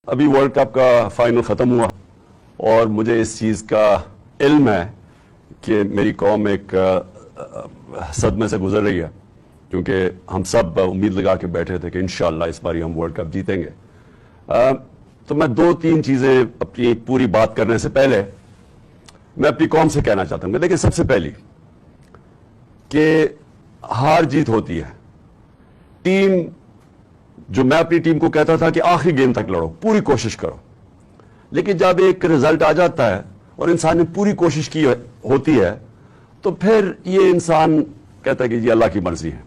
ابھی world cup کا final ختم ہوا اور مجھے اس چیز کا علم ہے کہ میری قوم ایک صدمے سے گزر رہی ہے، کیونکہ ہم سب امید لگا کے بیٹھے تھے کہ انشاءاللہ اس باری ہم ورلڈ کپ جیتیں گے۔ تو میں دو تین چیزیں اپنی پوری بات کرنے سے پہلے میں اپنی قوم سے کہنا چاہتا ہوں کہ دیکھیں، سب سے پہلی کہ ہار جیت ہوتی ہے، ٹیم جو میں اپنی ٹیم کو کہتا تھا کہ آخری گیم تک لڑو، پوری کوشش کرو، لیکن جب ایک رزلٹ آ جاتا ہے اور انسان نے پوری کوشش کی ہوتی ہے تو پھر یہ انسان کہتا ہے کہ یہ اللہ کی مرضی ہے۔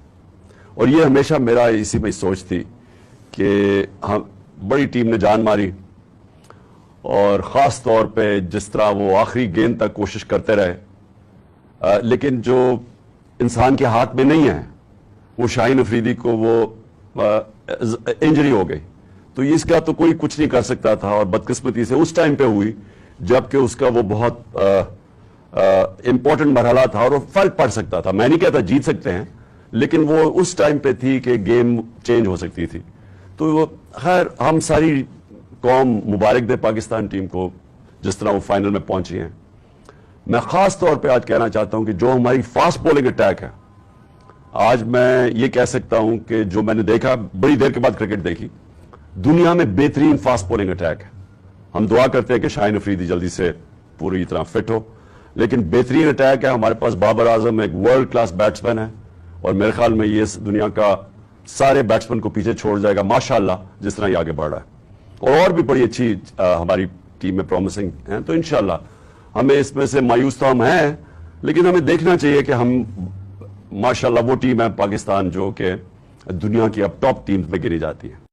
اور یہ ہمیشہ میرا اسی میں سوچ تھی کہ ہم بڑی ٹیم نے جان ماری، اور خاص طور پہ جس طرح وہ آخری گیند تک کوشش کرتے رہے، لیکن جو انسان کے ہاتھ میں نہیں ہے، وہ شاہین افریدی کو وہ انجری ہو گئی، تو اس کا تو کوئی کچھ نہیں کر سکتا تھا، اور بدقسمتی سے اس ٹائم پہ ہوئی جبکہ اس کا وہ بہت امپورٹنٹ مرحلہ تھا اور وہ فرق پڑ سکتا تھا۔ میں نہیں کہتا جیت سکتے ہیں، لیکن وہ اس ٹائم پہ تھی کہ گیم چینج ہو سکتی تھی۔ تو خیر، ہم ساری قوم مبارک دے پاکستان ٹیم کو جس طرح وہ فائنل میں پہنچی ہیں۔ میں خاص طور پہ آج کہنا چاہتا ہوں کہ جو ہماری فاسٹ بولنگ اٹیک ہے، آج میں یہ کہہ سکتا ہوں کہ جو میں نے دیکھا، بڑی دیر کے بعد کرکٹ دیکھی، دنیا میں بہترین فاسٹ بولنگ اٹیک ہے۔ ہم دعا کرتے ہیں کہ شاہین افریدی جلدی سے پوری طرح فٹ ہو، لیکن بہترین اٹیک ہے۔ ہمارے پاس بابر اعظم ایک ورلڈ کلاس بیٹسمین ہے، اور میرے خیال میں یہ اس دنیا کا سارے بیٹسمین کو پیچھے چھوڑ جائے گا ماشاءاللہ جس طرح یہ آگے بڑھ رہا ہے، اور بھی بڑی اچھی ہماری ٹیم میں پرومسنگ ہیں۔ تو انشاءاللہ ہمیں اس میں سے مایوس تو ہم ہیں، لیکن ہمیں دیکھنا چاہیے کہ ہم ماشاءاللہ وہ ٹیم ہے پاکستان جو کہ دنیا کی اب ٹاپ ٹیمز میں گنی جاتی ہے۔